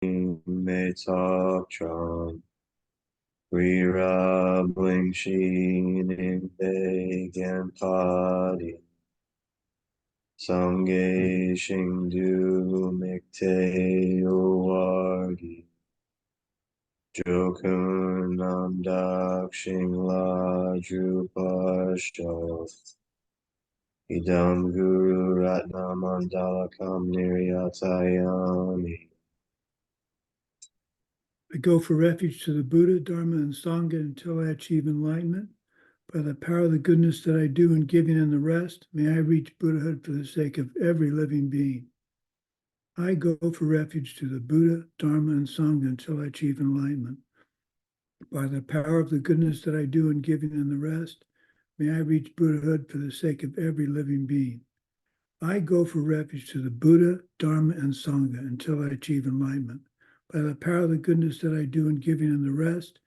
may talk Tron, Rira Bling Sheen in Big and Potty, Sangye Shingdu Mikte Owargi, Jokun Namdak Shingla Drupasho, Idam Guru Ratna Mandala Kam Niryatayami. I go for refuge to the Buddha, Dharma, and Sangha until I achieve enlightenment. By the power of the goodness that I do in giving and the rest, may I reach Buddhahood for the sake of every living being. I go for refuge to the Buddha, Dharma, and Sangha until I achieve enlightenment. By the power of the goodness that I do in giving and the rest, may I reach Buddhahood for the sake of every living being. I go for refuge to the Buddha, Dharma, and Sangha until I achieve enlightenment. By the power of the goodness that I do in giving and the rest,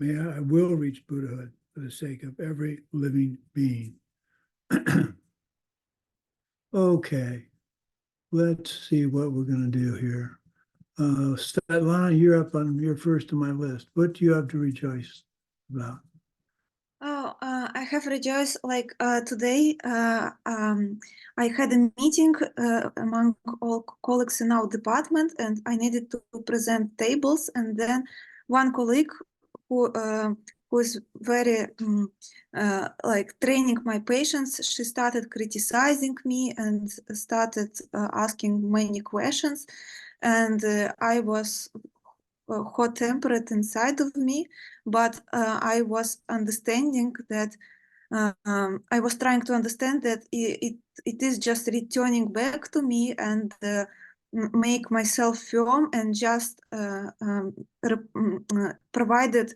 I will reach Buddhahood for the sake of every living being. Okay, let's see what we're going to do here. Svetlana, you're first on my list. What do you have to rejoice about? Oh, I have rejoiced like today. I had a meeting among all colleagues in our department, and I needed to present tables. And then one colleague who is very like training my patients, she started criticizing me and started asking many questions, and I was hot-tempered inside of me, but I was understanding that I was trying to understand that it is just returning back to me and make myself firm and just provided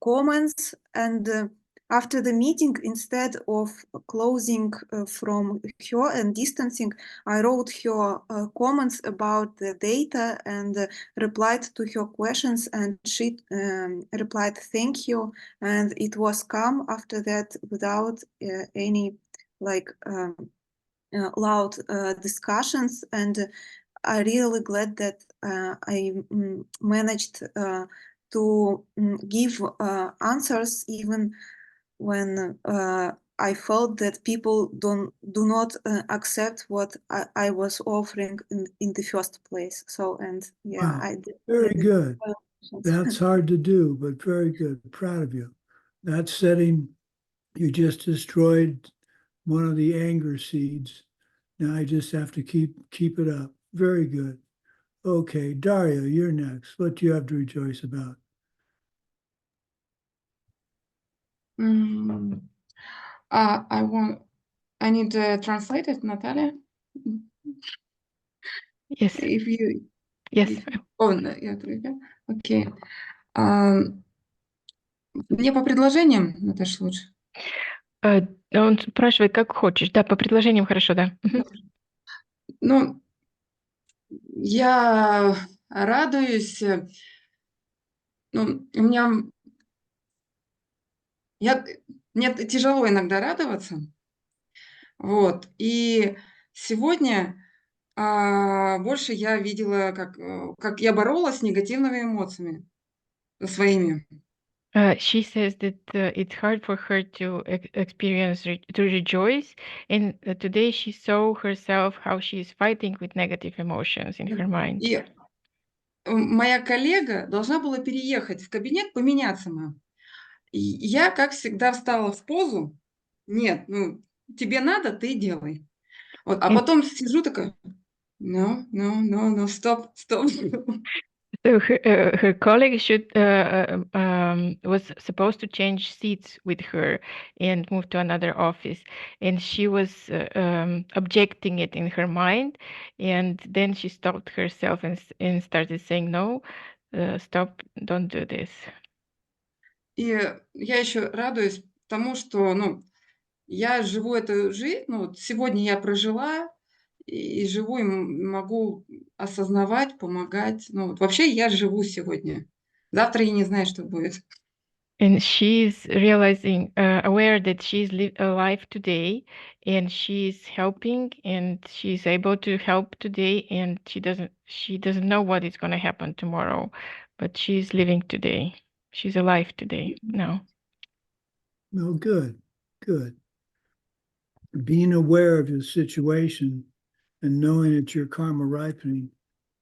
comments. And after the meeting, instead of closing from her and distancing, I wrote her comments about the data and replied to her questions, and she replied, "Thank you." And it was calm after that without any like loud discussions. And I'm really glad that I managed to give answers even when I felt that people do not accept what I was offering in the first place. So, and yeah, Wow, I did. very good. That's hard to do, but very good. Proud of you. That setting, you just destroyed one of the anger seeds. Now I just have to keep it up. Very good. Okay, Daria, you're next. What do you have to rejoice about? I need to translate it, Natalia. Yes. If you. Yes. Я только. Окей. Мне по предложениям, Наташа, лучше. Он спрашивает, как хочешь. Да, по предложениям хорошо, да. Ну, я радуюсь. Ну, мне тяжело иногда радоваться. Вот. И сегодня больше я видела, как я боролась с негативными эмоциями своими. She says that it's hard for her to experience, to rejoice. And today she saw herself how she is fighting with negative emotions in her mind. И моя коллега должна была переехать в кабинет, поменяться нам. И я, как всегда, встала в позу. Нет, ну, тебе надо, ты делай. Вот, а потом сижу такая, no, stop. So her colleague was supposed to change seats with her and move to another office, and she was objecting it in her mind, and then she stopped herself and started saying, "No, stop, don't do this." И я еще радуюсь тому, что, ну, я живу эту жизнь, ну, вот сегодня я прожила и живу, и могу осознавать, помогать. Ну, вот вообще я живу сегодня. Завтра я не знаю, что будет. And she's realizing, aware that she's alive today, and she's helping, and she's able to help today, and she doesn't know what is going to happen tomorrow, but she's living today. She's alive today now. No, good, good. Being aware of your situation and knowing that your karma ripening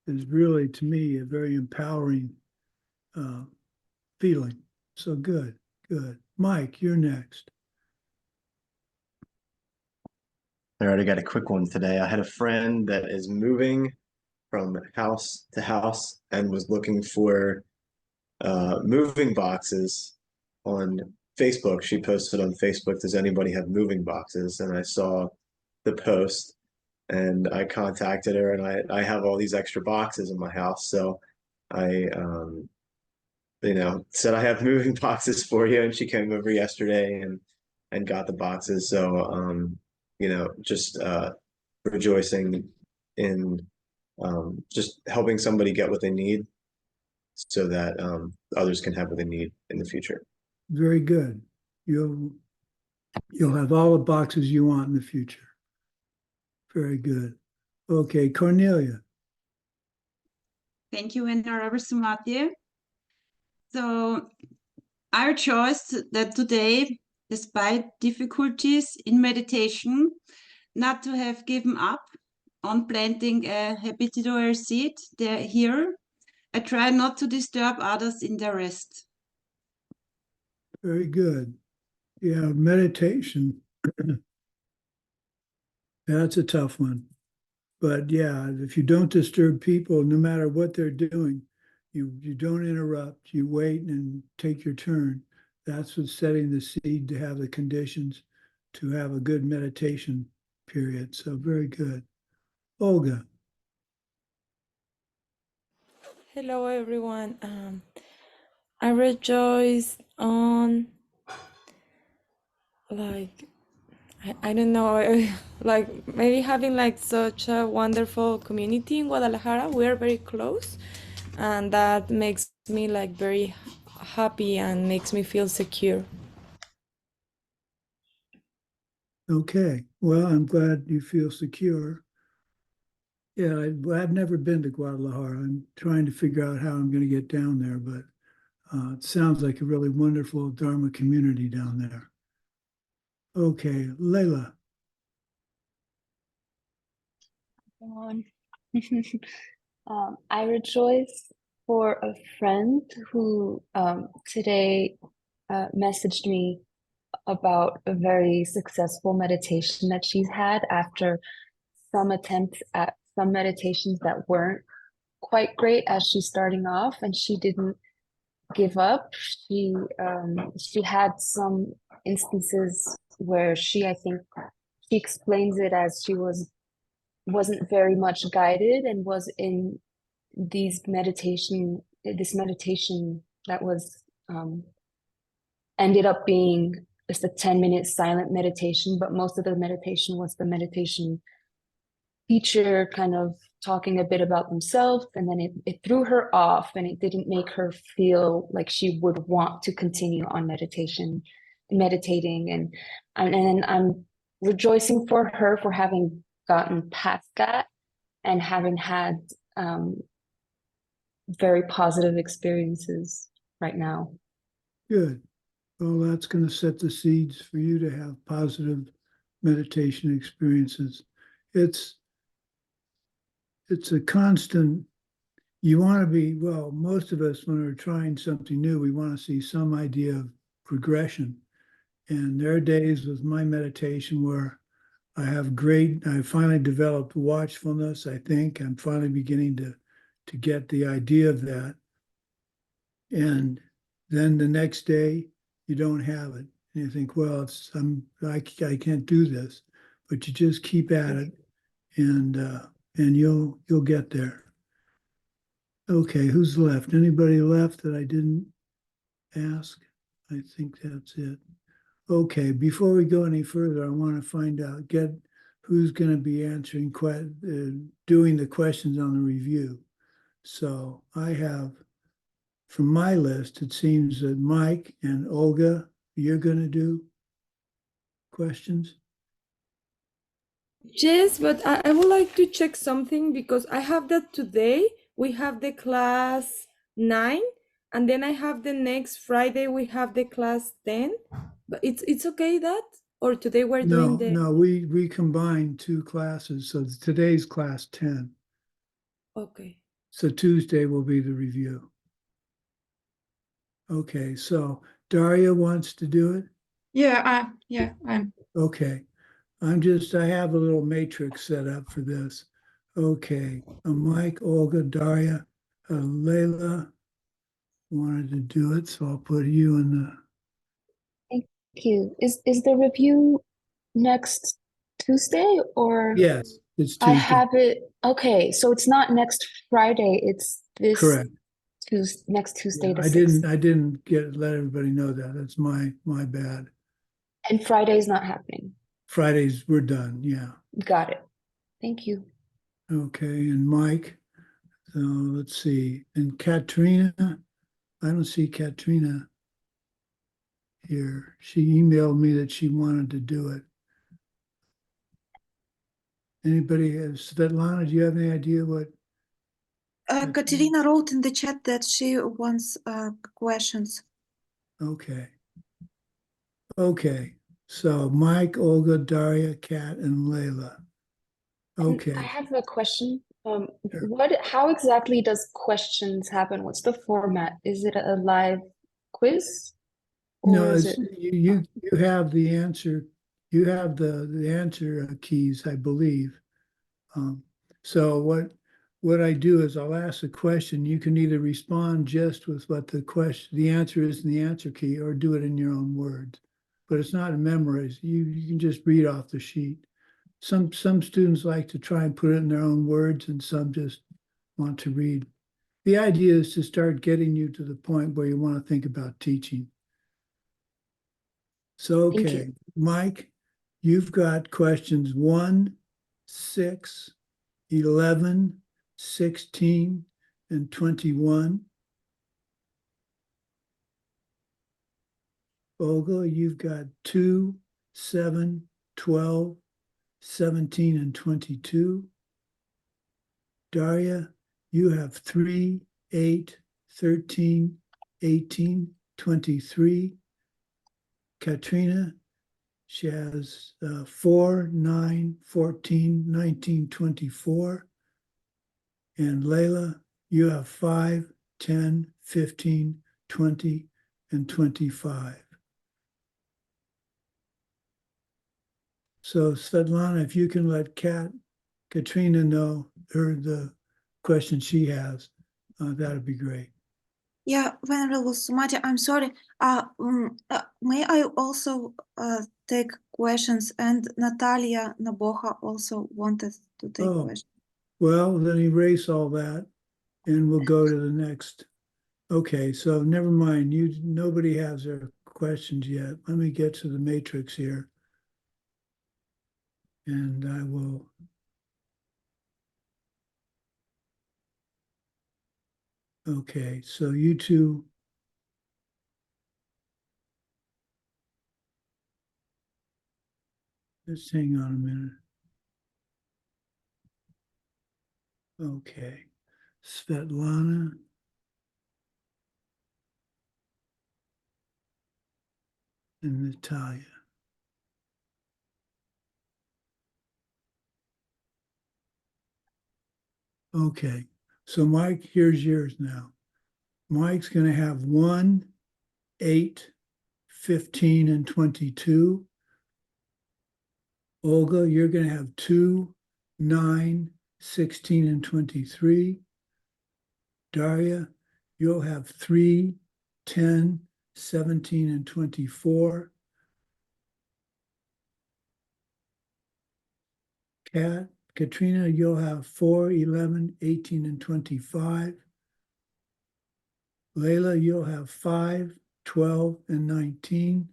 is really, to me, a very empowering feeling. So good, good. Mike, you're next. All right, I got a quick one today. I had a friend that is moving from house to house and was looking for moving boxes on Facebook. She posted on Facebook, does anybody have moving boxes? And I saw the post and I contacted her, and I have all these extra boxes in my house. So I said I have moving boxes for you, and she came over yesterday and got the boxes. So just rejoicing in just helping somebody get what they need so that others can have what they need in the future. Very good. You'll have all the boxes you want in the future. Very good. Okay, Cornelia. Thank you, Venerable Sumati. So I rejoice that today, despite difficulties in meditation, not to have given up on planting a habitual seed here. I try not to disturb others in their rest. Very good. Yeah, meditation. That's a tough one. But yeah, if you don't disturb people, no matter what they're doing, you don't interrupt, you wait and take your turn. That's what's setting the seed to have the conditions to have a good meditation period. So very good. Olga. Hello, everyone. I rejoice on, I don't know, like maybe having like such a wonderful community in Guadalajara. We are very close, and that makes me like very happy and makes me feel secure. Okay. Well, I'm glad you feel secure. Yeah, I've never been to Guadalajara. I'm trying to figure out how I'm going to get down there, but it sounds like a really wonderful Dharma community down there. Okay, Leila. I rejoice for a friend who today messaged me about a very successful meditation that she's had after some attempts at some meditations that weren't quite great as she's starting off, and she didn't give up. She had some instances where I think she explains it as she wasn't very much guided and was in this meditation that was ended up being just a 10-minute silent meditation, but most of the meditation was the meditation teacher kind of talking a bit about themselves, and then it threw her off, and it didn't make her feel like she would want to continue on meditating, and I'm rejoicing for her for having gotten past that and having had very positive experiences right now. Good. Well, that's going to set the seeds for you to have positive meditation experiences. It's a constant, you want to be, well, most of us, when we're trying something new, we want to see some idea of progression. And there are days with my meditation where I finally developed watchfulness. I think I'm finally beginning to get the idea of that. And then the next day, you don't have it. And you think, well, I can't do this, but you just keep at it, and you'll get there. Okay, who's left? Anybody left that I didn't ask? I think that's it. Okay, before we go any further, I want to find out, who's going to be answering, doing the questions on the review. So I have from my list, it seems that Mike and Olga, you're going to do questions? Yes, but I would like to check something because I have that today. We have the class 9, and then I have the next Friday we have the class 10. But it's okay that? Or today we're doing the No, we combined two classes. So today's class 10. okay. So Tuesday will be the review. Okay, so Daria wants to do it? Yeah, I'm. Okay. I have a little matrix set up for this. Okay, Mike, Olga, Daria, Layla wanted to do it, so I'll put you in the. Thank you. Is the review next Tuesday or? Yes, it's I Tuesday. have it. Okay, so it's not next Friday. It's this Correct. next Tuesday, Yeah, the I 6th. didn't let everybody know that. That's my bad. And Friday's not happening. Fridays we're done. Yeah. Got it. Thank you. Okay, and Mike. So let's see. And Katrina, I don't see Katrina here. She emailed me that she wanted to do it. Anybody have, Svetlana, do you have any idea what? Katerina wrote in the chat that she wants questions. Okay. Okay. So Mike, Olga, Daria, Kat, and Layla. And Okay. I have a question. Sure. How exactly does questions happen? What's the format? Is it a live quiz? No, Or is it's it you have the answer. You have the answer keys, I believe. So what I do is I'll ask a question. You can either respond just with what the answer is in the answer key, or do it in your own words. But it's not memorized. You can just read off the sheet. Some students like to try and put it in their own words, and some just want to read. The idea is to start getting you to the point where you want to think about teaching. So, Thank okay, you. Mike, you've got questions 1, 6, 11, 16, and 21. Olga, you've got 2, 7, 12, 17, and 22. Daria, you have 3, 8, 13, 18, 23. Katrina, she has 4, 9, 14, 19, 24. And Layla, you have 5, 10, 15, 20, and 25. So Svetlana, if you can let Katrina know the question she has, that'd be great. Yeah, Venerable Sumati, I'm sorry. May I also take questions? And Natalia Naboha also wanted to take questions. Well, then erase all that and we'll go to the next. Okay, so never mind. Nobody has their questions yet. Let me get to the matrix here. And I will. Okay, so you two. Just hang on a minute. Okay, Svetlana. And Natalia. Okay, so Mike, here's yours now. Mike's going to have 1, 8, 15, and 22. Olga, you're going to have 2, 9, 16, and 23. Daria, you'll have 3, 10, 17, and 24. Katrina, you'll have 4, 11, 18, and 25. Layla, you'll have 5, 12, and 19.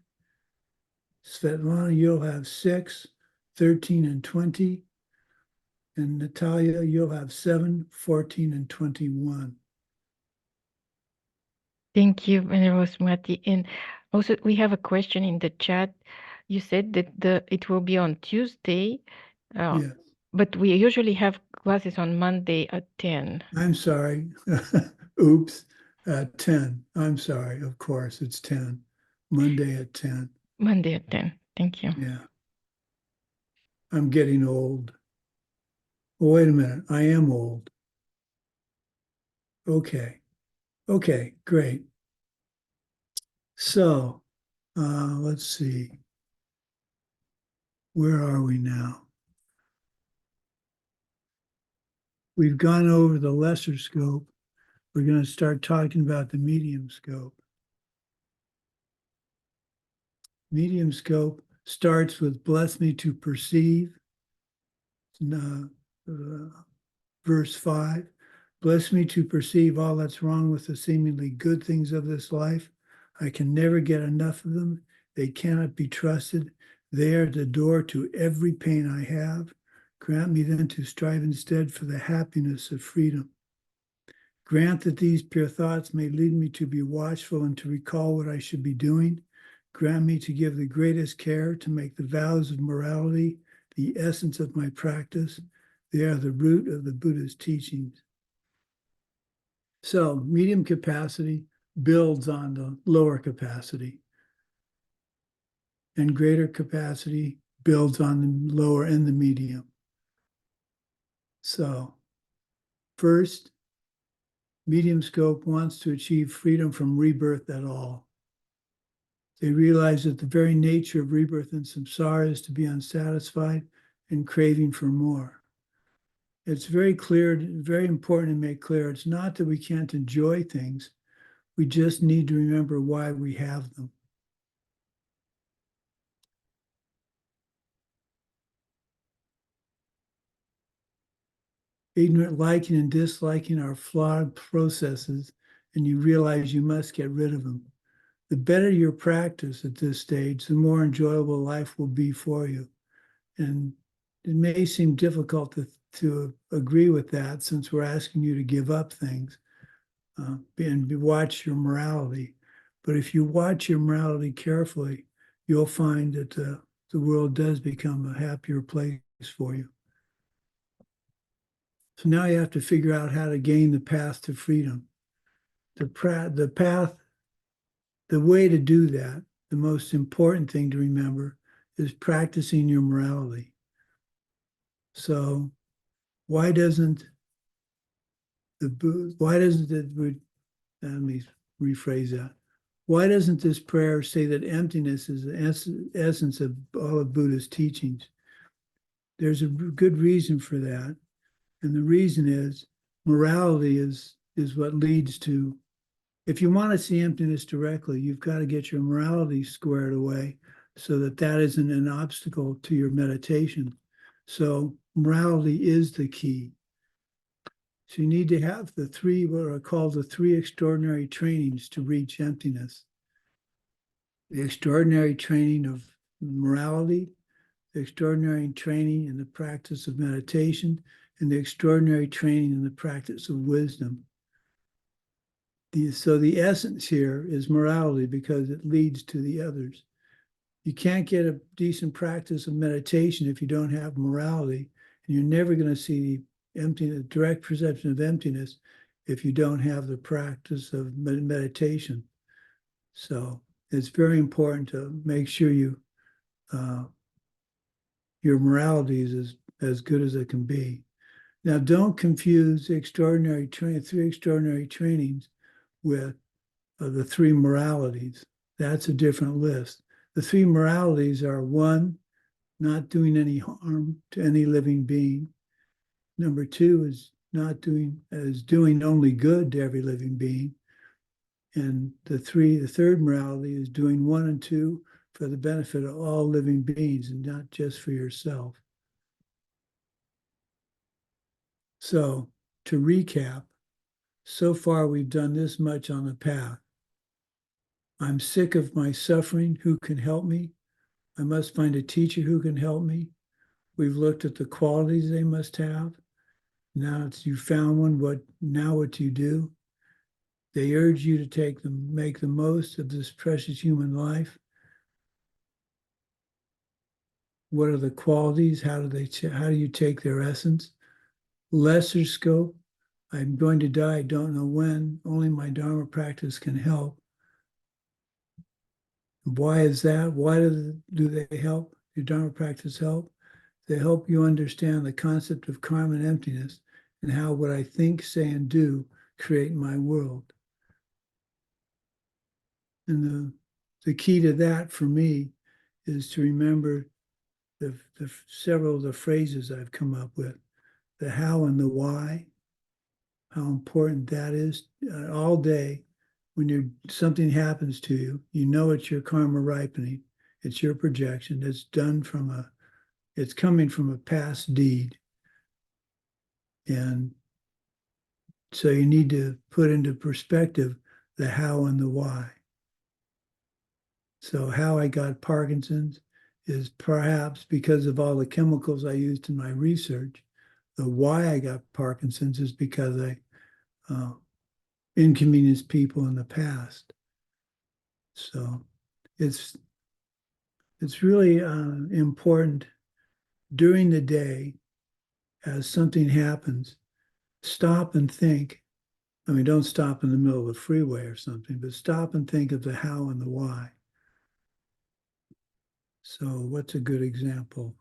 Svetlana, you'll have 6, 13, and 20. And Natalia, you'll have 7, 14, and 21. Thank you, Venerable Sumati. And also, we have a question in the chat. You said that it will be on Tuesday, Yes, but we usually have classes on Monday at 10. I'm sorry. Oops, 10. I'm sorry. Of course, it's 10. Monday at 10. Monday at 10. Thank you. Yeah. I'm getting old. Oh, wait a minute. I am old. Okay. Okay, great. So, let's see. Where are we now? We've gone over the lesser scope. We're going to start talking about the medium scope. Medium scope starts with bless me to perceive. Verse 5, bless me to perceive all that's wrong with the seemingly good things of this life. I can never get enough of them. They cannot be trusted. They are the door to every pain I have. Grant me then to strive instead for the happiness of freedom. Grant that these pure thoughts may lead me to be watchful and to recall what I should be doing. Grant me to give the greatest care to make the vows of morality the essence of my practice. They are the root of the Buddha's teachings. So medium capacity builds on the lower capacity, and greater capacity builds on the lower and the medium. So first, medium scope wants to achieve freedom from rebirth at all. They realize that the very nature of rebirth in samsara is to be unsatisfied and craving for more. It's very clear, very important to make clear, it's not that we can't enjoy things, we just need to remember why we have them. Ignorant liking and disliking are flawed processes, and you realize you must get rid of them. The better your practice at this stage, the more enjoyable life will be for you. And it may seem difficult to agree with that, since we're asking you to give up things and watch your morality. But if you watch your morality carefully, you'll find that the world does become a happier place for you. So now you have to figure out how to gain the path to freedom. The way to do that, the most important thing to remember is practicing your morality. So why doesn't let me rephrase that. Why doesn't this prayer say that emptiness is the essence of all of Buddha's teachings? There's a good reason for that. And the reason is morality is what leads to, if you want to see emptiness directly, you've got to get your morality squared away so that that isn't an obstacle to your meditation. So morality is the key. So you need to have the three, what are called the three extraordinary trainings to reach emptiness. The extraordinary training of morality, the extraordinary training in the practice of meditation, and the extraordinary training in the practice of wisdom. So the essence here is morality because it leads to the others. You can't get a decent practice of meditation if you don't have morality, and you're never going to see emptiness, direct perception of emptiness, if you don't have the practice of meditation. So it's very important to make sure your morality is as good as it can be. Now, don't confuse three extraordinary trainings with the three moralities. That's a different list. The three moralities are: one, not doing any harm to any living being. Number two is doing only good to every living being. And the third morality is doing 1 and 2 for the benefit of all living beings and not just for yourself. So to recap, so far we've done this much on the path. I'm sick of my suffering. Who can help me? I must find a teacher who can help me. We've looked at the qualities they must have. Now you found one, what do you do? They urge you to make the most of this precious human life. What are the qualities? How do you take their essence? Lesser scope. I'm going to die, I don't know when. Only my Dharma practice can help. Why is that? Why do they help? Your Dharma practice help? They help you understand the concept of karma and emptiness and how what I think, say, and do create my world. And the key to that for me is to remember the several of the phrases I've come up with, the how and the why, how important that is. All day, when something happens to you, you know it's your karma ripening. It's your projection. It's coming from a past deed. And so you need to put into perspective the how and the why. So how I got Parkinson's is perhaps because of all the chemicals I used in my research. The why I got Parkinson's is because I inconvenienced people in the past. So it's really important during the day as something happens, stop and think. I mean, don't stop in the middle of the freeway or something, but stop and think of the how and the why. So what's a good example?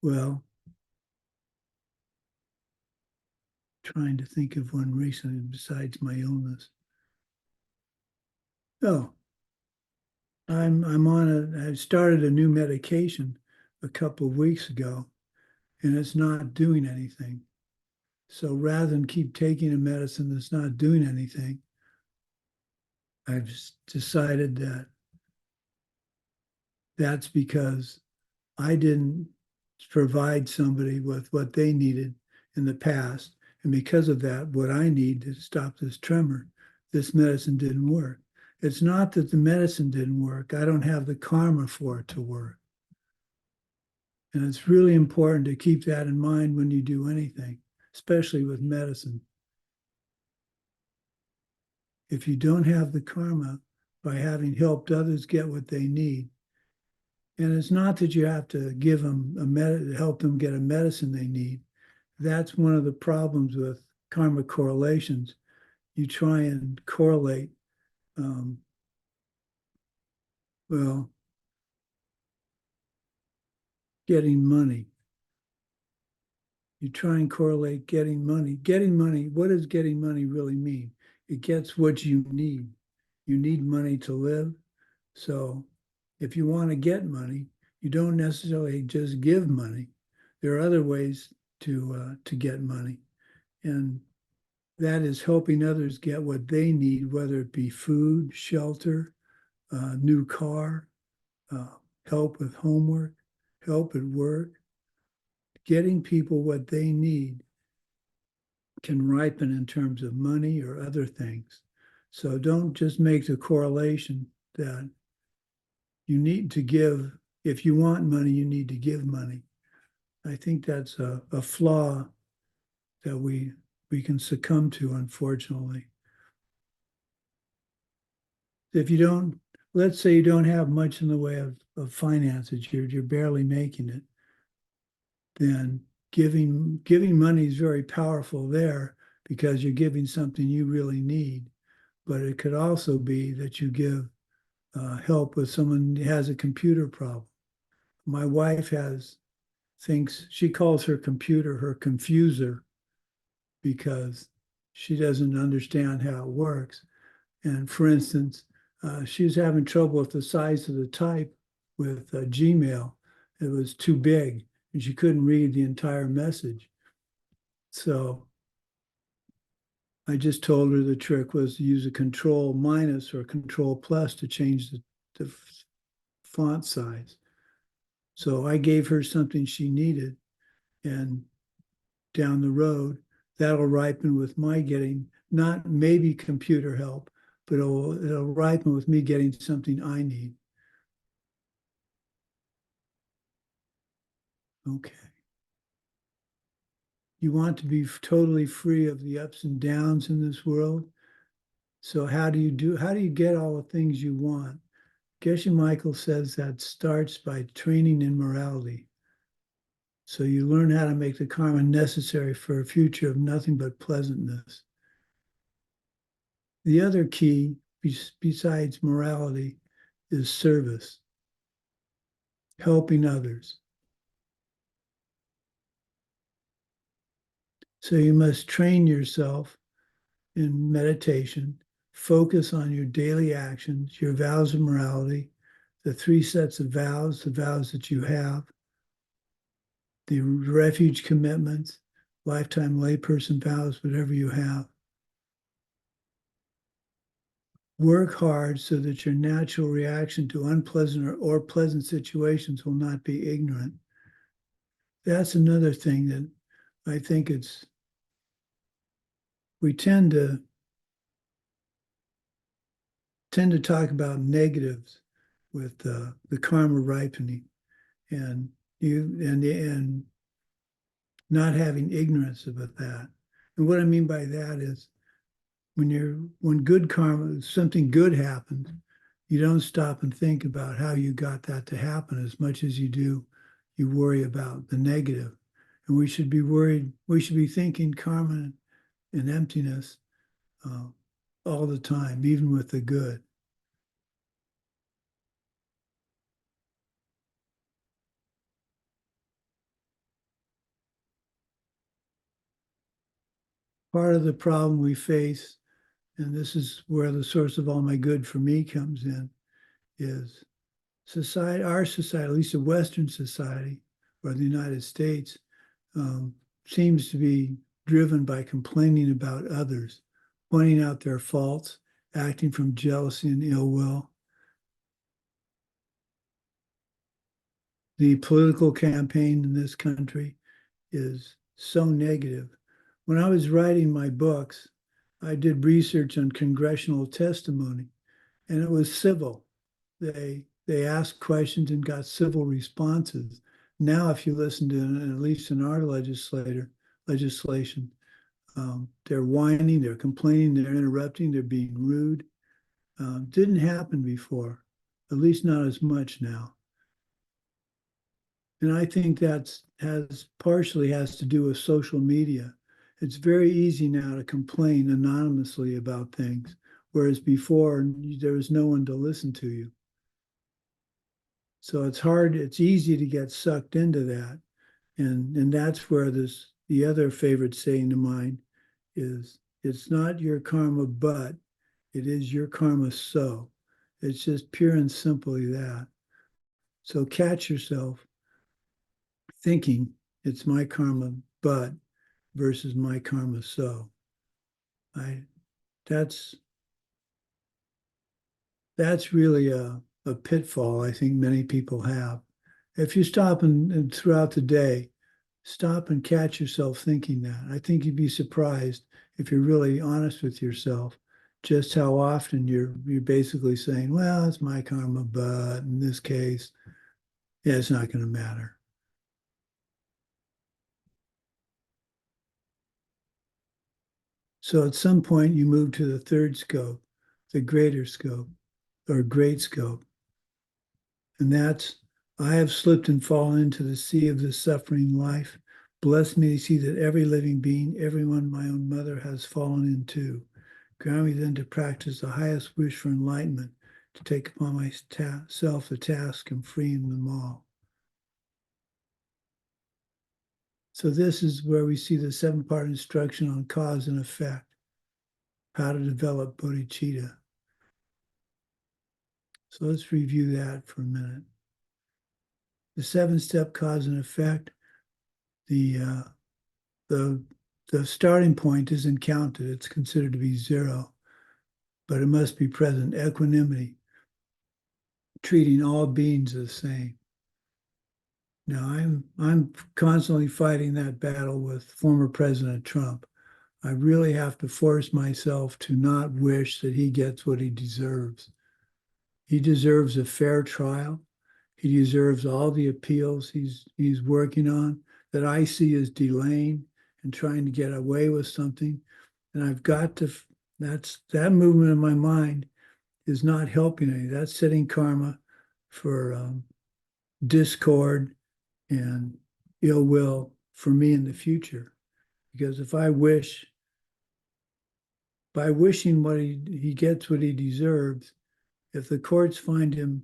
Well, trying to think of one recently besides my illness. Oh, I started a new medication a couple of weeks ago, and it's not doing anything. So rather than keep taking a medicine that's not doing anything, I've decided that that's because I didn't provide somebody with what they needed in the past. And because of that, what I need to stop this tremor, this medicine didn't work. It's not that the medicine didn't work. I don't have the karma for it to work. And it's really important to keep that in mind when you do anything, especially with medicine. If you don't have the karma by having helped others get what they need, and it's not that you have to give them help them get a medicine they need. That's one of the problems with karma correlations. You try and correlate, getting money. You try and correlate getting money. Getting money, what does getting money really mean? It gets what you need. You need money to live. So if you want to get money, you don't necessarily just give money. There are other ways to get money. And that is helping others get what they need, whether it be food, shelter, new car, help with homework, help at work. Getting people what they need can ripen in terms of money or other things. So don't just make the correlation that you need to give. If you want money, you need to give money. I think that's a flaw that we can succumb to, unfortunately. If you don't, let's say you don't have much in the way of finances, you're barely making it, then giving money is very powerful there because you're giving something you really need. But it could also be that you give help with someone who has a computer problem. My wife thinks she calls her computer her confuser because she doesn't understand how it works. And for instance, she was having trouble with the size of the type with Gmail. It was too big and she couldn't read the entire message. So I just told her the trick was to use a control minus or control plus to change the font size. So I gave her something she needed, and down the road, that'll ripen with my getting not maybe computer help, but it'll ripen with me getting something I need. Okay. You want to be totally free of the ups and downs in this world. So how do you get all the things you want? Geshe Michael says that starts by training in morality. So you learn how to make the karma necessary for a future of nothing but pleasantness. The other key, besides morality, is service, helping others. So you must train yourself in meditation, focus on your daily actions, your vows of morality, the 3 sets of vows, the vows that you have, the refuge commitments, lifetime layperson vows, whatever you have. Work hard so that your natural reaction to unpleasant or pleasant situations will not be ignorant. That's another thing that I think we tend to talk about negatives with the karma ripening and not having ignorance about that. And what I mean by that is when good karma, something good happens, you don't stop and think about how you got that to happen as much as you worry about the negative. And we should be thinking karma and emptiness all the time, even with the good. Part of the problem we face, and this is where the source of all my good for me comes in, is our society, at least a Western society, or the United States, seems to be driven by complaining about others, pointing out their faults, acting from jealousy and ill will. The political campaign in this country is so negative. When I was writing my books, I did research on congressional testimony, and it was civil. They asked questions and got civil responses. Now, if you listen to, at least in our legislation, they're whining, they're complaining, they're interrupting, they're being rude. Didn't happen before, at least not as much now. And I think that partially has to do with social media. It's very easy now to complain anonymously about things, whereas before there was no one to listen to you. So it's easy to get sucked into that. And that's where the other favorite saying of mine is, it's not your karma, but it is your karma so. It's just pure and simply that. So catch yourself thinking it's my karma, but versus my karma so. That's really a pitfall I think many people have. If you stop and throughout the day, stop and catch yourself thinking that. I think you'd be surprised if you're really honest with yourself, just how often you're basically saying, well, it's my karma, but in this case, yeah, it's not going to matter. So at some point you move to the third scope, the greater scope, or great scope. And that's, I have slipped and fallen into the sea of this suffering life. Bless me to see that every living being, everyone my own mother has fallen into. Grant me then to practice the highest wish for enlightenment, to take upon myself the task of freeing them all. So this is where we see the 7-part instruction on cause and effect, how to develop bodhicitta. So let's review that for a minute. The 7-step cause and effect, the starting point isn't counted. It's considered to be 0, but it must be present. Equanimity, treating all beings the same. Now, I'm constantly fighting that battle with former President Trump. I really have to force myself to not wish that he gets what he deserves. He deserves a fair trial. He deserves all the appeals he's working on that I see as delaying and trying to get away with something. And I've got to, that movement in my mind is not helping any. That's setting karma for discord and ill will for me in the future. Because if I wish, by wishing what he gets what he deserves, if the courts find him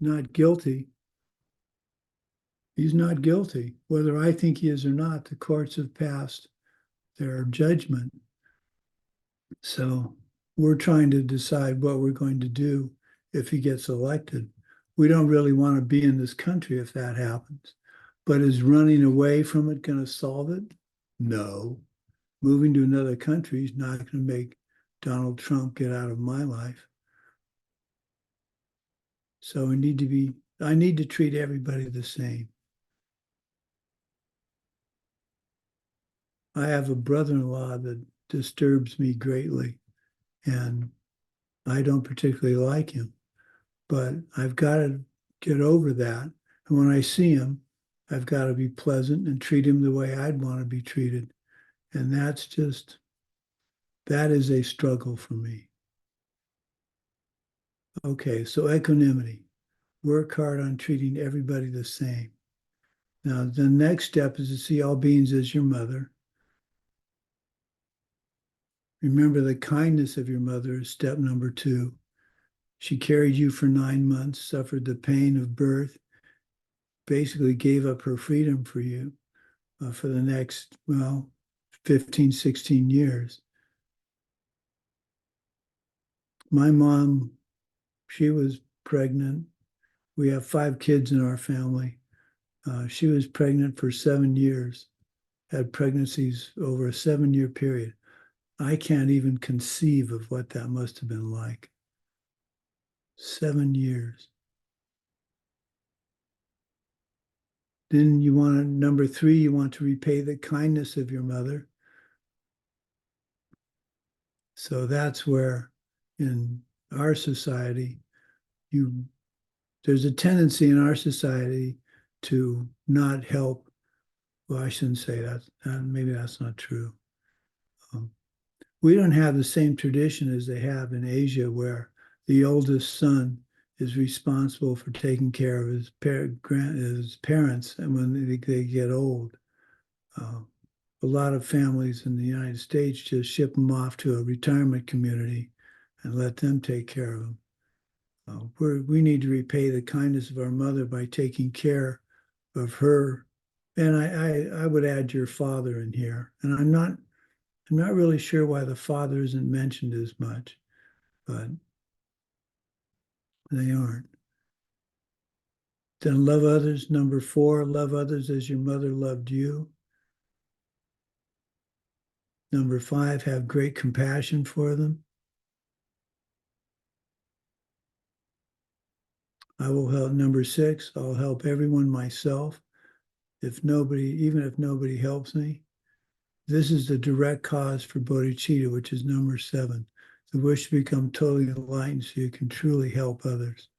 not guilty, he's not guilty. Whether I think he is or not, the courts have passed their judgment. So we're trying to decide what we're going to do if he gets elected. We don't really want to be in this country if that happens. But is running away from it going to solve it? No. Moving to another country is not going to make Donald Trump get out of my life. So I need to treat everybody the same. I have a brother-in-law that disturbs me greatly, and I don't particularly like him, but I've got to get over that. And when I see him, I've got to be pleasant and treat him the way I'd want to be treated. And that is a struggle for me. Okay, so equanimity. Work hard on treating everybody the same. Now, the next step is to see all beings as your mother. Remember the kindness of your mother is step number 2. She carried you for 9 months, suffered the pain of birth, basically gave up her freedom for you for the next, 15, 16 years. My mom, she was pregnant. We have 5 kids in our family. She was pregnant for 7 years, had pregnancies over a 7-year period. I can't even conceive of what that must have been like. 7 years. Then you want to, number 3, you want to repay the kindness of your mother. So that's where in our society, there's a tendency in our society to not help. Well, I shouldn't say that. Maybe that's not true. We don't have the same tradition as they have in Asia, where the oldest son is responsible for taking care of his parents, and when they get old. A lot of families in the United States just ship them off to a retirement community and let them take care of them. We need to repay the kindness of our mother by taking care of her. And I would add your father in here. And I'm not really sure why the father isn't mentioned as much, but they aren't. Then love others. Number 4, love others as your mother loved you. Number 5, have great compassion for them. I will help. Number 6, I'll help everyone myself. Even if nobody helps me. This is the direct cause for bodhicitta, which is number 7. The wish to become totally enlightened so you can truly help others.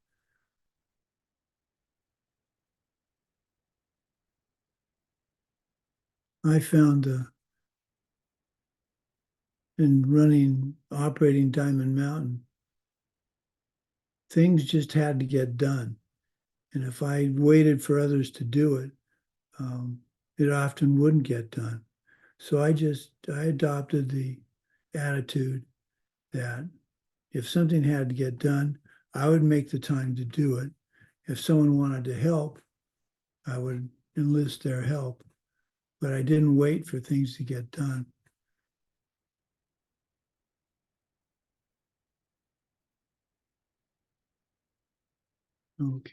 I found in operating Diamond Mountain, things just had to get done. And if I waited for others to do it, it often wouldn't get done. So I adopted the attitude that if something had to get done, I would make the time to do it. If someone wanted to help, I would enlist their help. But I didn't wait for things to get done. Okay.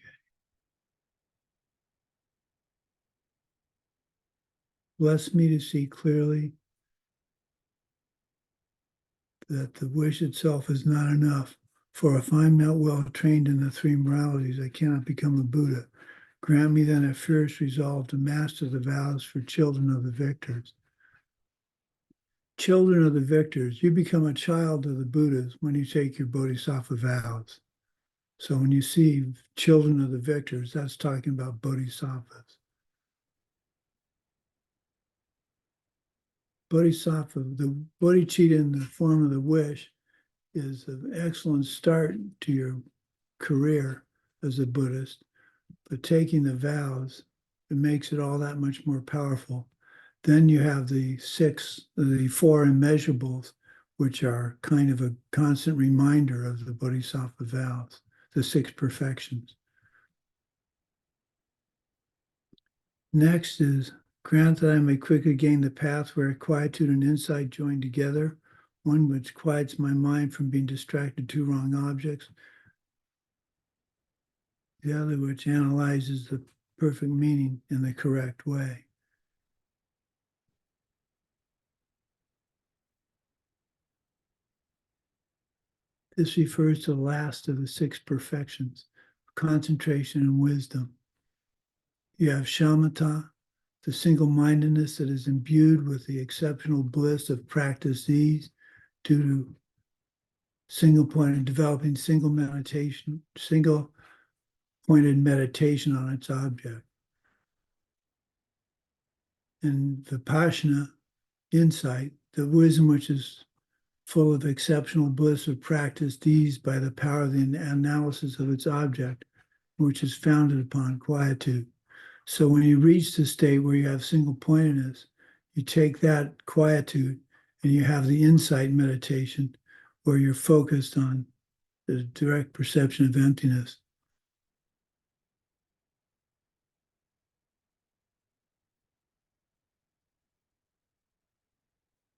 Bless me to see clearly that the wish itself is not enough. For if I'm not well trained in the 3 moralities, I cannot become a Buddha. Grant me then a fierce resolve to master the vows for children of the victors. Children of the victors, you become a child of the Buddhas when you take your bodhisattva vows. So when you see children of the victors, that's talking about bodhisattvas. Bodhisattva, the bodhicitta in the form of the wish, is an excellent start to your career as a Buddhist, but taking the vows, it makes it all that much more powerful. Then you have the four immeasurables, which are kind of a constant reminder of the bodhisattva vows, the 6 perfections. Next is, grant that I may quickly gain the path where quietude and insight join together, one which quiets my mind from being distracted to wrong objects, the other which analyzes the perfect meaning in the correct way. This refers to the last of the 6 perfections, concentration and wisdom. You have shamatha, the single-mindedness that is imbued with the exceptional bliss of practice ease due to single-pointed developing single-pointed meditation on its object. And vipassana, insight, the wisdom which is full of exceptional bliss of practice ease by the power of the analysis of its object, which is founded upon quietude. So when you reach the state where you have single-pointedness, you take that quietude and you have the insight meditation where you're focused on the direct perception of emptiness.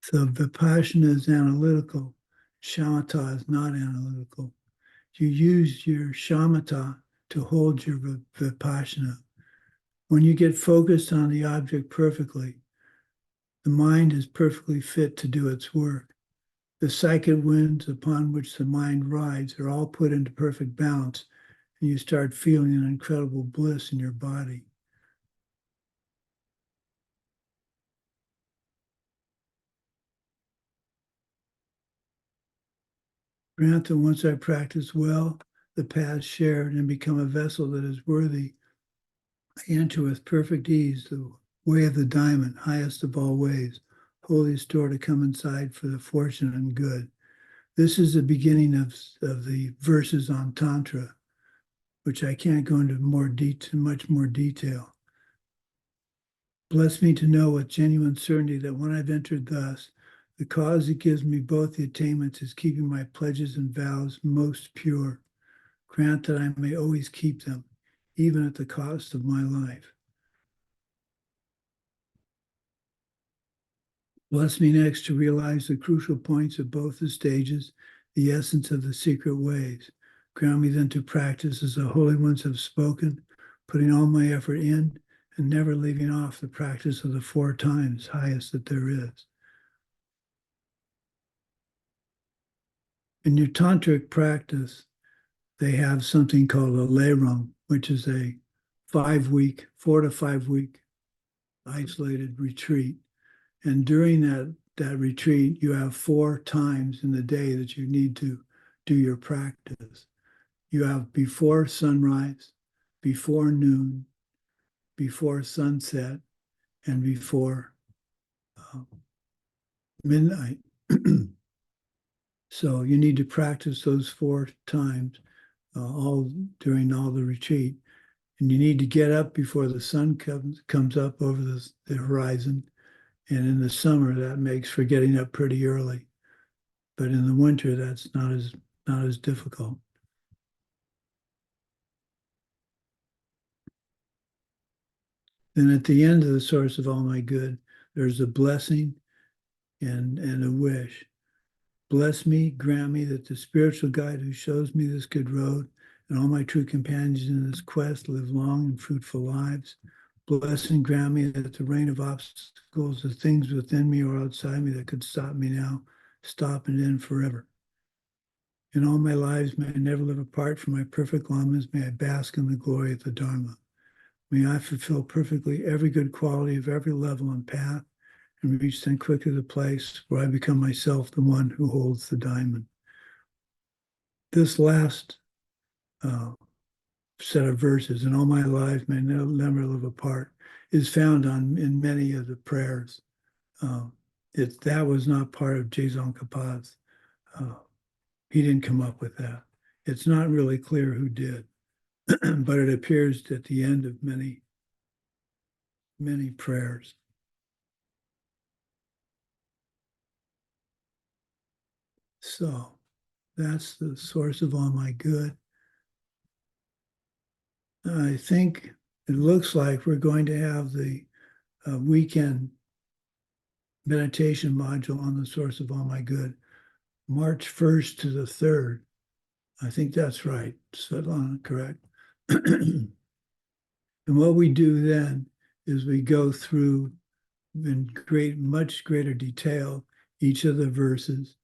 So vipassana is analytical, shamatha is not analytical. You use your shamatha to hold your vipassana. When you get focused on the object perfectly, the mind is perfectly fit to do its work. The psychic winds upon which the mind rides are all put into perfect balance, and you start feeling an incredible bliss in your body. Grant that once I practice well, the path shared, and become a vessel that is worthy, I enter with perfect ease the way of the diamond, highest of all ways, holiest door to come inside for the fortunate and good. This is the beginning of the verses on Tantra, which I can't go into much more detail. Bless me to know with genuine certainty that when I've entered thus, the cause that gives me both the attainments is keeping my pledges and vows most pure. Grant that I may always keep them, even at the cost of my life. Bless me next to realize the crucial points of both the stages, the essence of the secret ways. Grant me then to practice as the holy ones have spoken, putting all my effort in and never leaving off the practice of the 4 times highest that there is. In your tantric practice, they have something called a lerum, which is a 4 to 5 week isolated retreat. And during that retreat, you have 4 times in the day that you need to do your practice. You have before sunrise, before noon, before sunset, and before midnight. So you need to practice those 4 times all during all the retreat. And you need to get up before the sun comes up over the horizon. And in the summer, that makes for getting up pretty early. But in the winter, that's not as difficult. Then at the end of the source of all my good, there's a blessing and a wish. Bless me, grant me that the spiritual guide who shows me this good road and all my true companions in this quest live long and fruitful lives. Bless and grant me that the rain of obstacles, the things within me or outside me that could stop me now, stop and end forever. In all my lives, may I never live apart from my perfect lamas. May I bask in the glory of the Dharma. May I fulfill perfectly every good quality of every level and path, and reach then quickly the place where I become myself the one who holds the diamond. This last set of verses, and all my life may never live apart, is found in many of the prayers. That was not part of Tsongkhapa's. He didn't come up with that. It's not really clear who did, but it appears at the end of many, many prayers. So that's the source of all my good. I think it looks like we're going to have the weekend meditation module on the source of all my good, March 1st to the 3rd. I think that's right, Svetlana, correct? And what we do then is we go through in much greater detail each of the verses.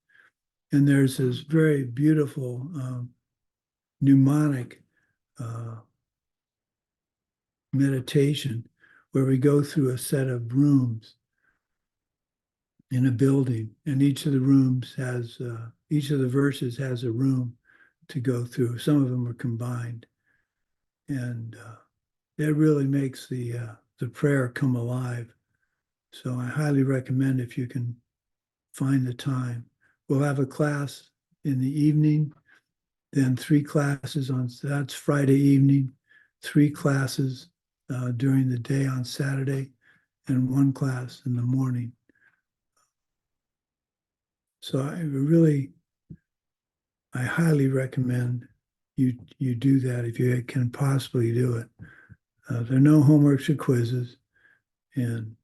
And there's this very beautiful mnemonic meditation where we go through a set of rooms in a building, and each of the rooms has each of the verses has a room to go through. Some of them are combined, and that really makes the prayer come alive. So I highly recommend, if you can find the time. We'll have a class in the evening, then 3 classes that's Friday evening, 3 classes during the day on Saturday, and 1 class in the morning. So I highly recommend you do that if you can possibly do it. There are no homeworks or quizzes, and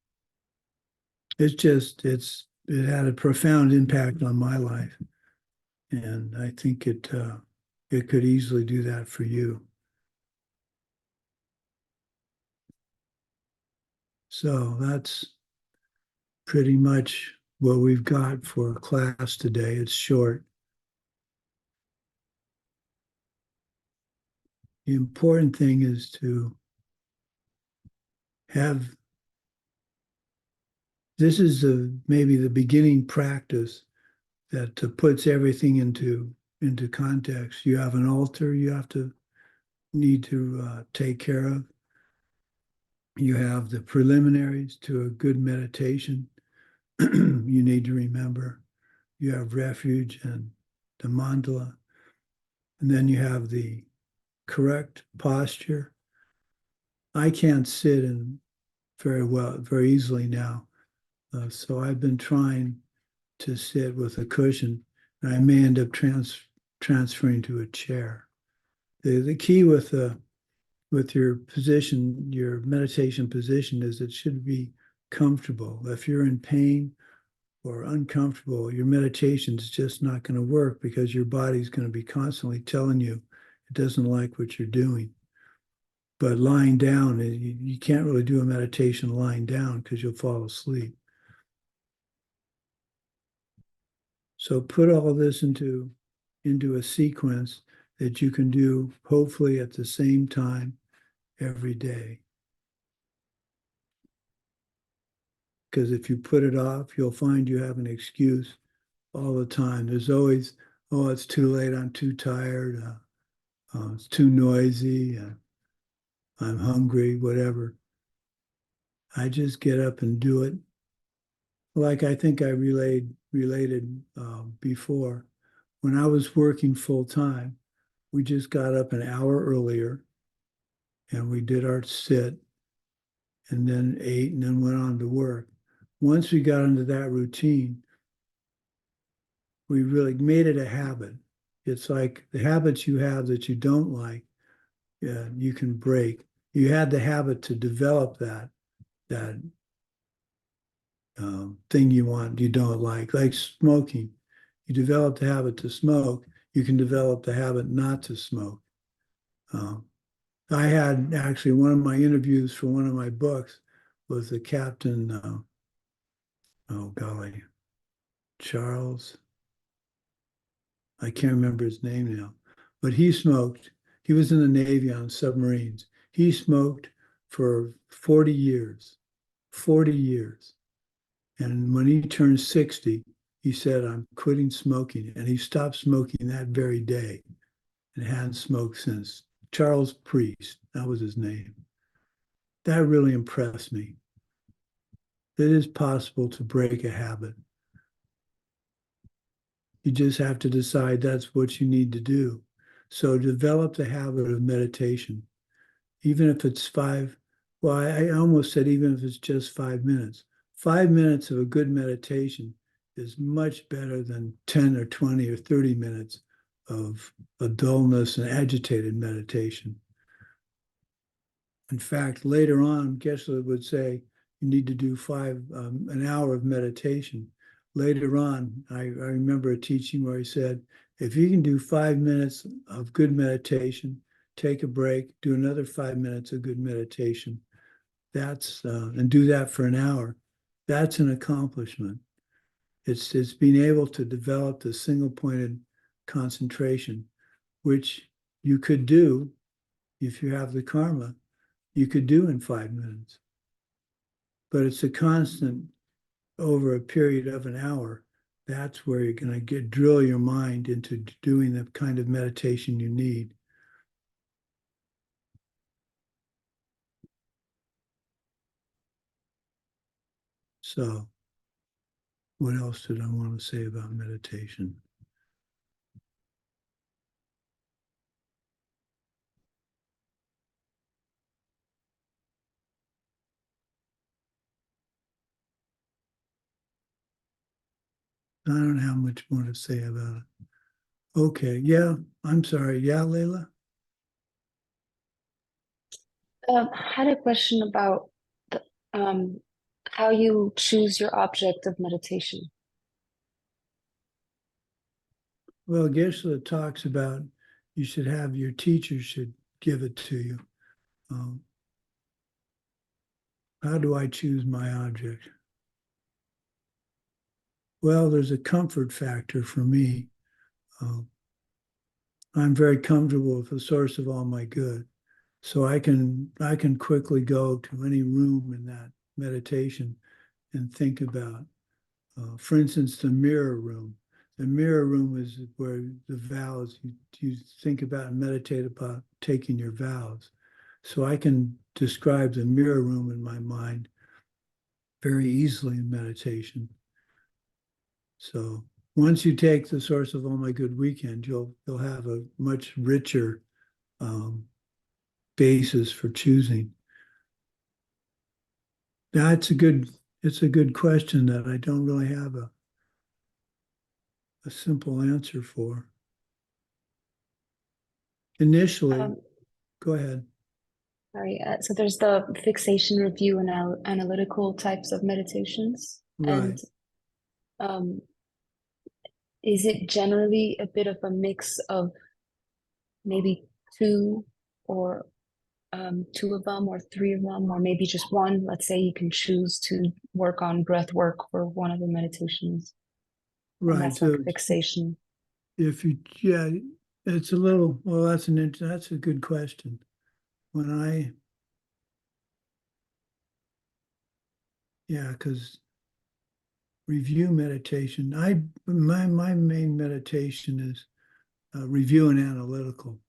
it had a profound impact on my life, and I think it could easily do that for you. So that's pretty much what we've got for class today. It's short. The important thing is to have, this is maybe the beginning practice that puts everything into context. You have an altar you need to take care of. You have the preliminaries to a good meditation you need to remember. You have refuge and the mandala. And then you have the correct posture. I can't sit in very easily now. So I've been trying to sit with a cushion, and I may end up transferring to a chair. The key with your position, your meditation position, is it should be comfortable. If you're in pain or uncomfortable, your meditation is just not going to work, because your body's going to be constantly telling you it doesn't like what you're doing. But lying down, you can't really do a meditation lying down, because you'll fall asleep. So put all this into a sequence that you can do, hopefully at the same time every day. Because if you put it off, you'll find you have an excuse all the time. There's always, oh, it's too late, I'm too tired, it's too noisy, I'm hungry, whatever. I just get up and do it. Like I think I related before, when I was working full time, we just got up an hour earlier and we did our sit and then ate and then went on to work. Once we got into that routine, we really made it a habit. It's like the habits you have that you don't like, you can break. You had the habit to develop that thing you don't like smoking. You develop the habit to smoke, you can develop the habit not to smoke. I had actually, one of my interviews for one of my books was the captain, Charles, I can't remember his name now, but he smoked. He was in the Navy on submarines. He smoked for 40 years. And when he turned 60, he said, I'm quitting smoking. And he stopped smoking that very day. and hadn't smoked since. Charles Priest, that was his name. That really impressed me. It is possible to break a habit. You just have to decide that's what you need to do. So develop the habit of meditation, even if it's I almost said even if it's just 5 minutes. 5 minutes of a good meditation is much better than 10 or 20 or 30 minutes of a dullness and agitated meditation. In fact, later on, Geshe would say you need to do an hour of meditation. Later on, I remember a teaching where he said, if you can do 5 minutes of good meditation, take a break, do another 5 minutes of good meditation, and do that for an hour, that's an accomplishment. It's being able to develop the single-pointed concentration, which you could do if you have the karma, you could do in 5 minutes. But it's a constant over a period of an hour. That's where you're going to drill your mind into doing the kind of meditation you need. So, what else did I want to say about meditation? I don't have much more to say about it. Okay, yeah, I'm sorry. Yeah, Leila? I had a question about how you choose your object of meditation. Well, Geshe talks about your teacher should give it to you. How do I choose my object? Well, there's a comfort factor for me. I'm very comfortable with the source of all my good. So I can quickly go to any room in that meditation and think about, for instance, the mirror room. The mirror room is where the vows, you think about and meditate about taking your vows. So I can describe the mirror room in my mind very easily in meditation. So once you take the source of all my good weekend, you'll have a much richer basis for choosing. It's a good question that I don't really have a simple answer for. Initially, go ahead. Sorry, so there's the fixation, review, and analytical types of meditations. Right. And is it generally a bit of a mix of maybe two of them or three of them, or maybe just one? Let's say you can choose to work on breath work for one of the meditations. Right. And that's like fixation. It's a little, well, that's a good question. Because review meditation, my main meditation is review and analytical.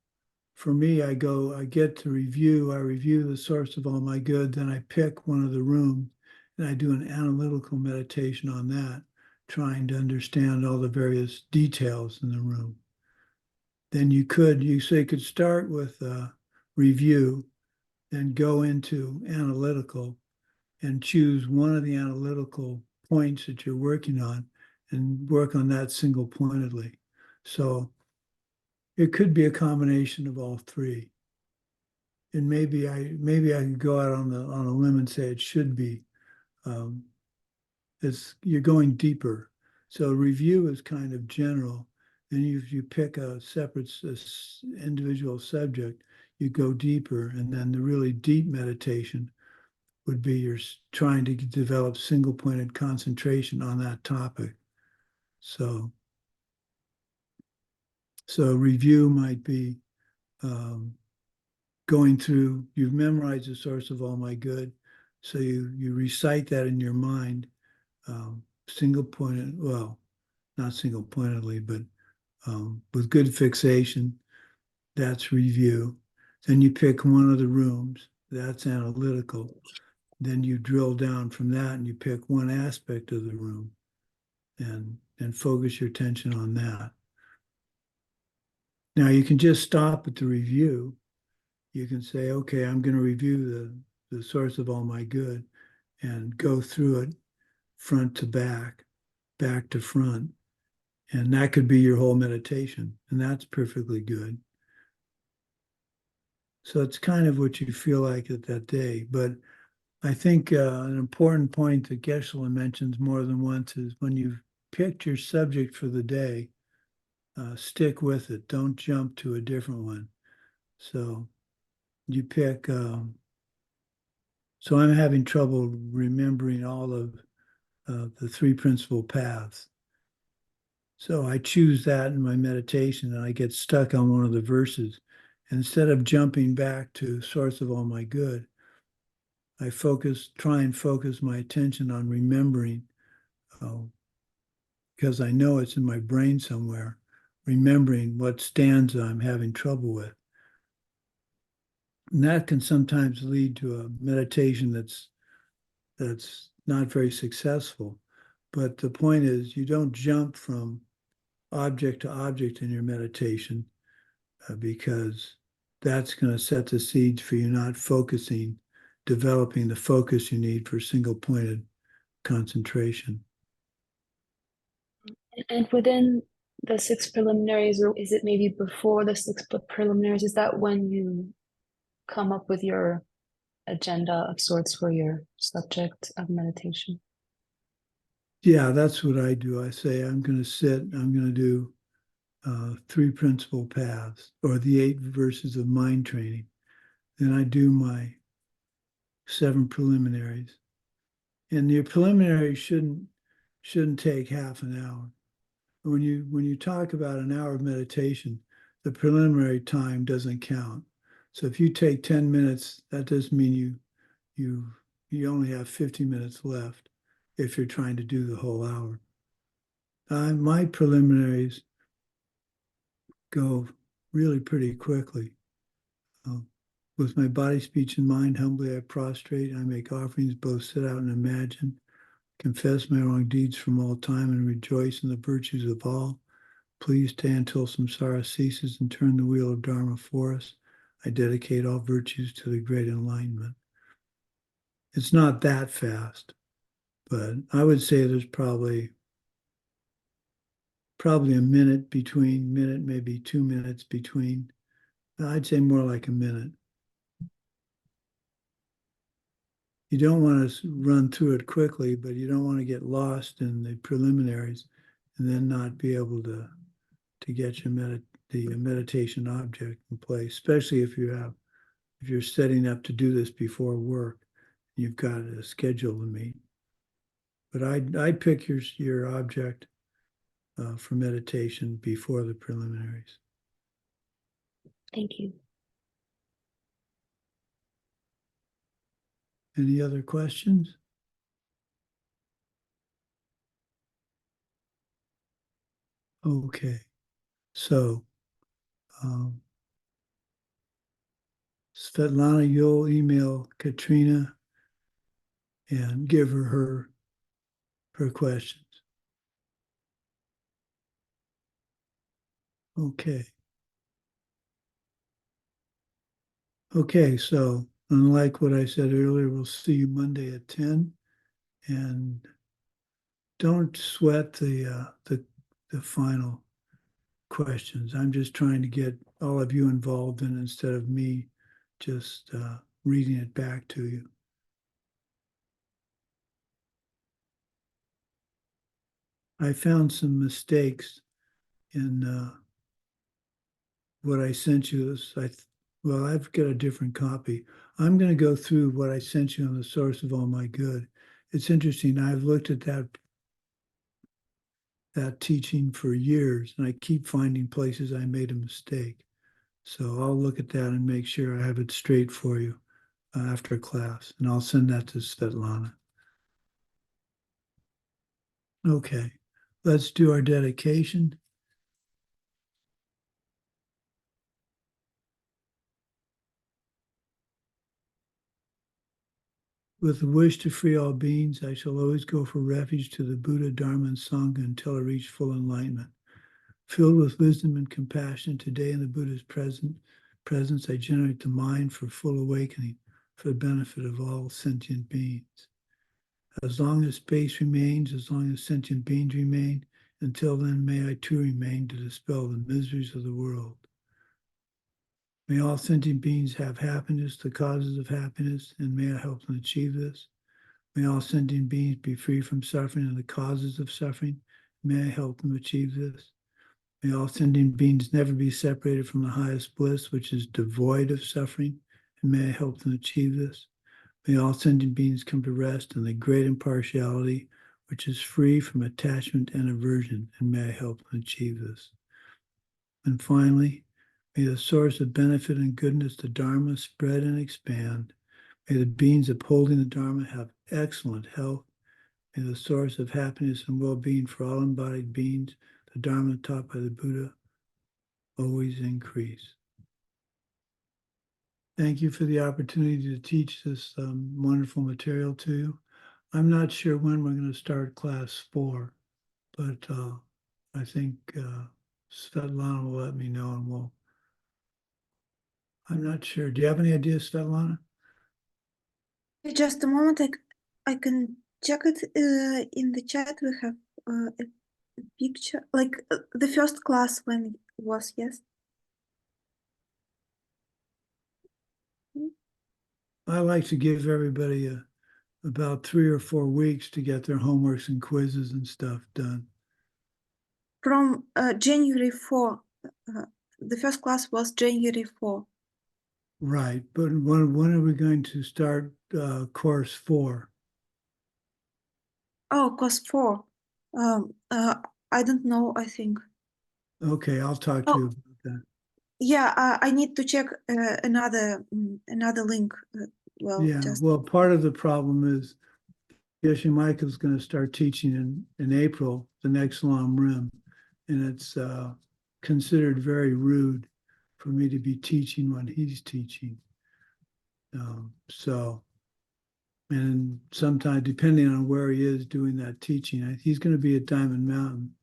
For me, I get to review, I review the source of all my good, then I pick one of the rooms and I do an analytical meditation on that, trying to understand all the various details in the room. Then you could start with review, then go into analytical and choose one of the analytical points that you're working on and work on that single pointedly. So it could be a combination of all three. And maybe I could go out on a limb and say it should be. You're going deeper. So review is kind of general. Then if you pick a separate individual subject, you go deeper. And then the really deep meditation would be you're trying to develop single-pointed concentration on that topic. So review might be going through, you've memorized the source of all my good, so you recite that in your mind, single-pointed, well, not single-pointedly, but with good fixation. That's review. Then you pick one of the rooms, that's analytical. Then you drill down from that and you pick one aspect of the room and focus your attention on that. Now you can just stop at the review. You can say, okay, I'm going to review the source of all my good and go through it front to back, back to front. And that could be your whole meditation. And that's perfectly good. So it's kind of what you feel like at that day. But I think an important point that Geshe mentions more than once is when you've picked your subject for the day, stick with it. Don't jump to a different one. So you pick, so I'm having trouble remembering all of the three principal paths. So I choose that in my meditation and I get stuck on one of the verses. And instead of jumping back to source of all my good, I try and focus my attention on remembering, because I know it's in my brain somewhere, remembering what stanza I'm having trouble with. And that can sometimes lead to a meditation that's not very successful. But the point is, you don't jump from object to object in your meditation, because that's going to set the seeds for you not focusing, developing the focus you need for single pointed concentration. And within the 6 preliminaries, or is it maybe before the 6 preliminaries? Is that when you come up with your agenda of sorts for your subject of meditation? Yeah, that's what I do. I say, I'm going to sit, I'm going to do 3 principal paths or the 8 verses of mind training. Then I do my 7 preliminaries. And your preliminaries shouldn't take half an hour. When you talk about an hour of meditation, the preliminary time doesn't count. So if you take 10 minutes, that doesn't mean you only have 50 minutes left if you're trying to do the whole hour. My preliminaries go really pretty quickly. With my body, speech, and mind, humbly I prostrate. I make offerings, both sit out and imagine. Confess my wrong deeds from all time and rejoice in the virtues of all. Please stand till samsara ceases and turn the wheel of Dharma for us. I dedicate all virtues to the great enlightenment. It's not that fast, but I would say there's probably a minute between, maybe 2 minutes between. I'd say more like a minute. You don't want to run through it quickly, but you don't want to get lost in the preliminaries and then not be able to get your meditation object in place, especially if you're setting up to do this before work. You've got a schedule to meet. But I'd pick your object for meditation before the preliminaries. Thank you. Any other questions? Okay, so Svetlana, you'll email Katrina and give her questions. Okay. Okay, so unlike what I said earlier, we'll see you Monday at 10. And don't sweat the final questions. I'm just trying to get all of you involved in it instead of me just reading it back to you. I found some mistakes in what I sent you. Well, I've got a different copy. I'm going to go through what I sent you on the source of all my good. It's interesting. I've looked at that teaching for years, and I keep finding places I made a mistake. So I'll look at that and make sure I have it straight for you after class, and I'll send that to Svetlana. Okay, let's do our dedication. With the wish to free all beings, I shall always go for refuge to the Buddha, Dharma, and Sangha until I reach full enlightenment. Filled with wisdom and compassion, today in the Buddha's presence, I generate the mind for full awakening for the benefit of all sentient beings. As long as space remains, as long as sentient beings remain, until then may I too remain to dispel the miseries of the world. May all sentient beings have happiness, the causes of happiness, and may I help them achieve this. May all sentient beings be free from suffering and the causes of suffering. May I help them achieve this. May all sentient beings never be separated from the highest bliss, which is devoid of suffering, and may I help them achieve this. May all sentient beings come to rest in the great impartiality, which is free from attachment and aversion, and may I help them achieve this. And finally, may the source of benefit and goodness, the Dharma, spread and expand. May the beings upholding the Dharma have excellent health. May the source of happiness and well-being for all embodied beings, the Dharma taught by the Buddha, always increase. Thank you for the opportunity to teach this wonderful material to you. I'm not sure when we're going to start class 4, but I think Svetlana will let me know, and I'm not sure. Do you have any idea, Svetlana? Just a moment, I can check it in the chat. We have a picture, like the first class when it was, yes. I like to give everybody about 3 or 4 weeks to get their homeworks and quizzes and stuff done. From January 4, the first class was January 4. Right, but when are we going to start course 4? Oh, course 4. I don't know, I think. Okay, I'll talk to you about that. Yeah, I need to check another link. Well, part of the problem is Geshe Michael is going to start teaching in April, the next Lam Rim, and it's considered very rude for me to be teaching when he's teaching. And sometimes, depending on where he is doing that teaching, he's going to be at Diamond Mountain.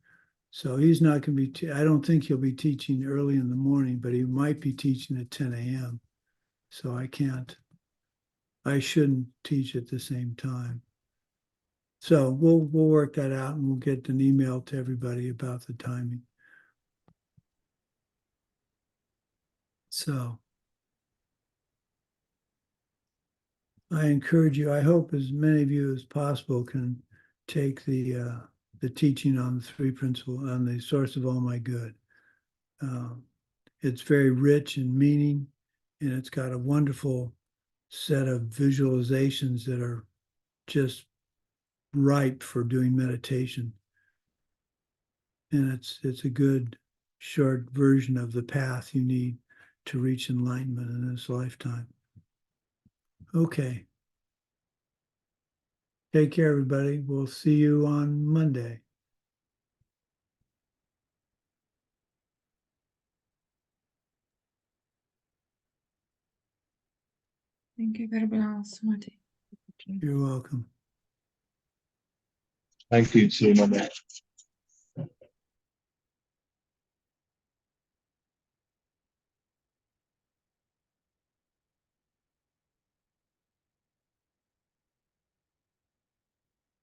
So he's not going to be, I don't think he'll be teaching early in the morning, but he might be teaching at 10 a.m. So I shouldn't teach at the same time. So we'll work that out, and we'll get an email to everybody about the timing. So I encourage you, I hope as many of you as possible can take the teaching on the 3 principles, on the source of all my good. It's very rich in meaning, and it's got a wonderful set of visualizations that are just ripe for doing meditation. And it's a good short version of the path you need to reach enlightenment in this lifetime. Okay. Take care, everybody. We'll see you on Monday. Thank you very much, Sumati. You're welcome. Thank you so much.